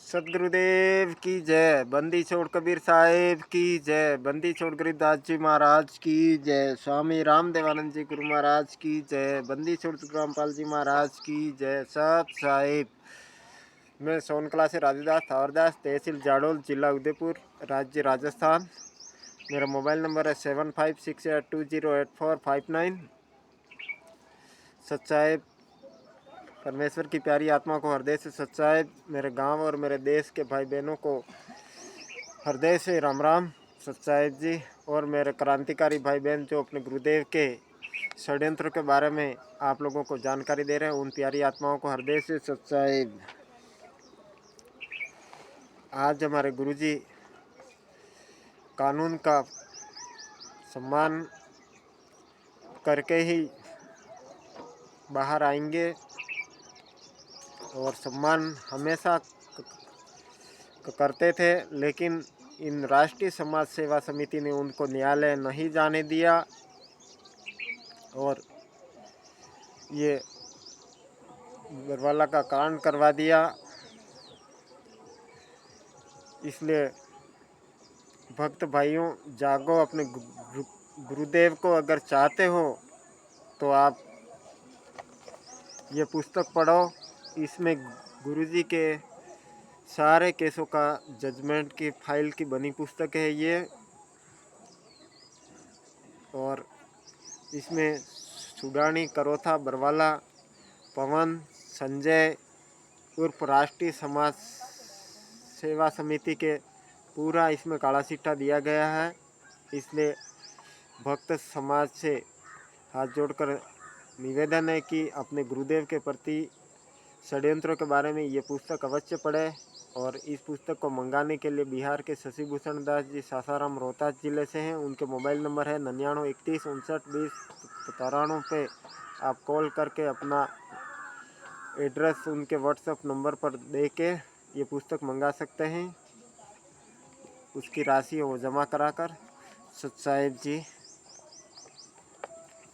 सदगुरुदेव की जय। बंदी छोड़ कबीर साहेब की जय। बंदी छोड़ गरीबदास जी महाराज की जय। स्वामी रामदेवानंद जी गुरु महाराज की जय। बंदी छोड़ रामपाल जी महाराज की जय। सत साहिब। मैं सोनकला से राजूदास थावरदास, तहसील जाडोल, जिला उदयपुर, राज्य राजस्थान। मेरा मोबाइल नंबर है 7568208459। सच्चाई परमेश्वर की प्यारी आत्मा को हृदय से सच्चाई, मेरे गांव और मेरे देश के भाई बहनों को हृदय से राम राम सच्चाई जी। और मेरे क्रांतिकारी भाई बहन जो अपने गुरुदेव के षड्यंत्र के बारे में आप लोगों को जानकारी दे रहे हैं, उन प्यारी आत्माओं को हृदय से सच्चाई। आज हमारे गुरुजी कानून का सम्मान करके ही बाहर आएंगे और सम्मान हमेशा करते थे, लेकिन इन राष्ट्रीय समाज सेवा समिति ने उनको न्यायालय नहीं जाने दिया और ये बरवाला का कांड करवा दिया। इसलिए भक्त भाइयों जागो, अपने गुरुदेव को अगर चाहते हो तो आप ये पुस्तक पढ़ो। इसमें गुरुजी के सारे केसों का जजमेंट की फाइल की बनी पुस्तक है ये। और इसमें सुडानी, करोथा, बरवाला, पवन, संजय उर्फ राष्ट्रीय समाज सेवा समिति के पूरा इसमें काला सिट्टा दिया गया है। इसलिए भक्त समाज से हाथ जोड़कर निवेदन है कि अपने गुरुदेव के प्रति षड्यंत्रों के बारे में ये पुस्तक अवश्य पढ़े। और इस पुस्तक को मंगाने के लिए बिहार के शशिभूषण दास जी सासाराम रोहतास जिले से हैं। उनके मोबाइल नंबर है 9931592093 पे आप कॉल करके अपना एड्रेस उनके व्हाट्सएप नंबर पर दे के ये पुस्तक मंगा सकते हैं। उसकी राशि वो जमा कराकर सच्चाई जी।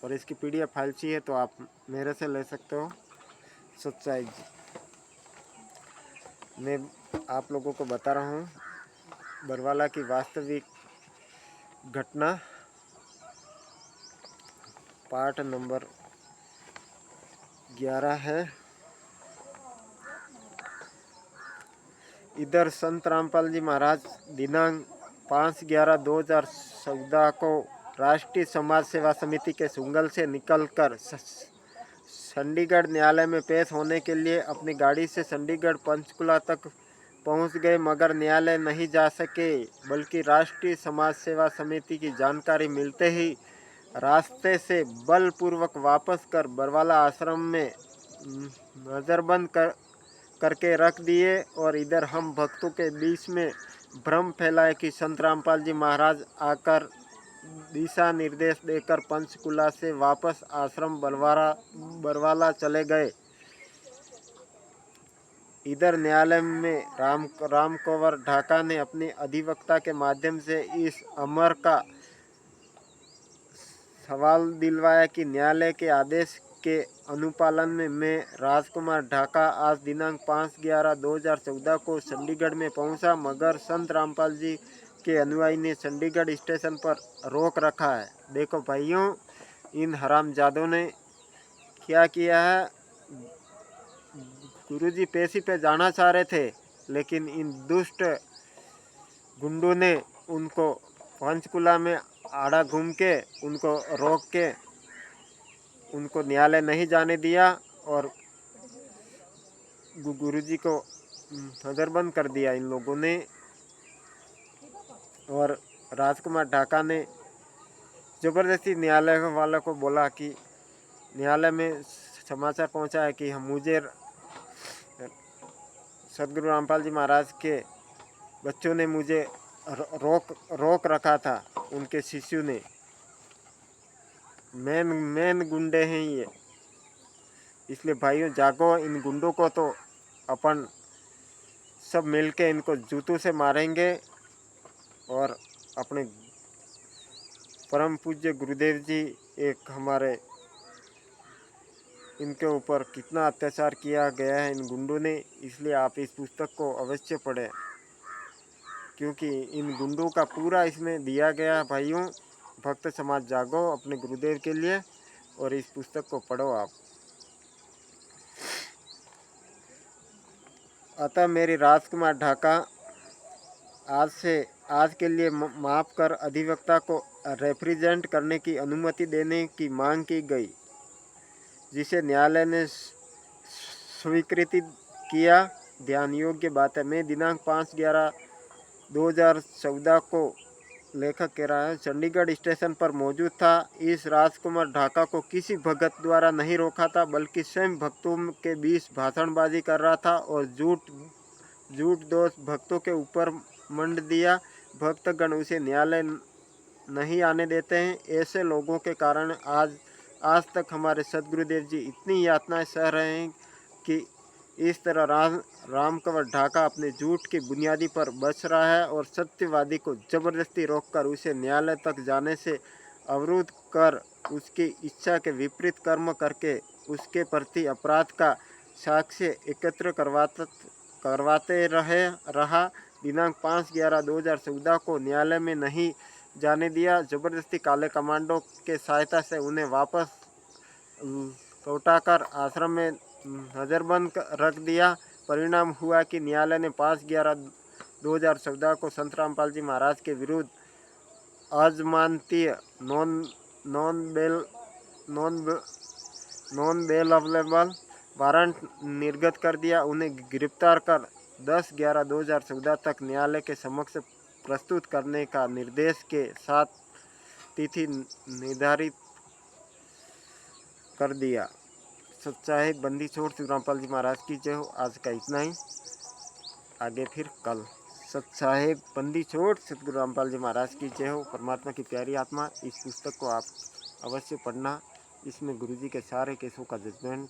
और इसकी PDF फाइल चाहिए तो आप मेरे से ले सकते हो सच्चाई जी। मैं आप लोगों को बता रहा हूँ बरवाला की वास्तविक घटना, पार्ट नंबर 11 है। इधर संत रामपाल जी महाराज दिनांक 5/11/2014 को राष्ट्रीय समाज सेवा समिति के सुंगल से निकलकर चंडीगढ़ न्यायालय में पेश होने के लिए अपनी गाड़ी से चंडीगढ़ पंचकुला तक पहुंच गए, मगर न्यायालय नहीं जा सके। बल्कि राष्ट्रीय समाज सेवा समिति की जानकारी मिलते ही रास्ते से बलपूर्वक वापस कर बरवाला आश्रम में नज़रबंद करके रख दिए। और इधर हम भक्तों के बीच में भ्रम फैलाए कि संत रामपाल जी महाराज आकर दिशा निर्देश देकर पंचकुला से वापस आश्रम बरवाला चले गए। इधर न्यायालय में राम कंवर ढाका ने अपने अधिवक्ता के माध्यम से इस अमर का सवाल दिलवाया कि न्यायालय के आदेश के अनुपालन में मैं राजकुमार ढाका आज दिनांक 5/11/2014 को चंडीगढ़ में पहुंचा, मगर संत रामपाल जी के अनुयायी ने चंडीगढ़ स्टेशन पर रोक रखा है। देखो भाइयों, इन हरामजादों ने क्या किया है। गुरुजी पेशी पे जाना चाह रहे थे, लेकिन इन दुष्ट गुंडों ने उनको पंचकुला में आड़ा घूम के उनको रोक के उनको न्यायालय नहीं जाने दिया और गुरुजी को नज़रबंद कर दिया इन लोगों ने। और राजकुमार ढाका ने ज़बरदस्ती न्यायालय वालों को बोला कि न्यायालय में समाचार पहुंचा है कि मुझे सदगुरु रामपाल जी महाराज के बच्चों ने मुझे रोक रखा था, उनके शिष्यों ने। मेन गुंडे हैं ये। इसलिए भाइयों जागो, इन गुंडों को तो अपन सब मिलके इनको जूतों से मारेंगे और अपने परम पूज्य गुरुदेव जी एक हमारे इनके ऊपर कितना अत्याचार किया गया है इन गुंडों ने, इसलिए आप इस पुस्तक को अवश्य पढ़ें, क्योंकि इन गुंडों का पूरा इसमें दिया गया है। भाइयों, भक्त समाज जागो अपने गुरुदेव के लिए और इस पुस्तक को पढ़ो आप। अतः मेरी राजकुमार ढाका आज के लिए माफ़ कर अधिवक्ता को रिप्रेजेंट करने की अनुमति देने की मांग की गई, जिसे न्यायालय ने स्वीकृति किया। ध्यान योग्य बात है, मैं दिनांक 5/11/2014 को लेखक कह रहा है चंडीगढ़ स्टेशन पर मौजूद था। इस राजकुमार ढाका को किसी भगत द्वारा नहीं रोका था, बल्कि स्वयं भक्तों के बीच भाषणबाजी कर रहा था और झूठ दोष भक्तों के ऊपर मंड दिया। भक्तगण उसे न्यायालय नहीं आने देते हैं। ऐसे लोगों के कारण आज तक हमारे सदगुरुदेव जी इतनी यातनाएं सह रहे हैं कि इस तरह राम कंवर ढाका अपने झूठ की बुनियादी पर बच रहा है और सत्यवादी को जबरदस्ती रोककर उसे न्यायालय तक जाने से अवरुद्ध कर उसकी इच्छा के विपरीत कर्म करके उसके प्रति अपराध का साक्ष्य एकत्र करवाते रहा। दिनांक 5/11/2014 को न्यायालय में नहीं जाने दिया। जबरदस्ती काले कमांडो के सहायता से उन्हें वापस लौटाकर आश्रम में नज़रबंद रख दिया। परिणाम हुआ कि न्यायालय ने 5/11/2014 को संत रामपाल जी महाराज के विरुद्ध अजमानतीय नॉन बेलेबल वारंट निर्गत कर दिया। उन्हें गिरफ्तार कर 10/11/2014 तक न्यायालय के समक्ष प्रस्तुत करने का निर्देश के साथ तिथि निर्धारित कर दिया। सच्चाई बंदी छोड़ श्री रामपाल जी महाराज की जय हो। आज का इतना ही, आगे फिर कल। सच्चाई बंदी छोड़ सतगुरु रामपाल जी महाराज की जय हो। परमात्मा की प्यारी आत्मा, इस पुस्तक को आप अवश्य पढ़ना। इसमें गुरुजी के सारे केसों का जजमेंट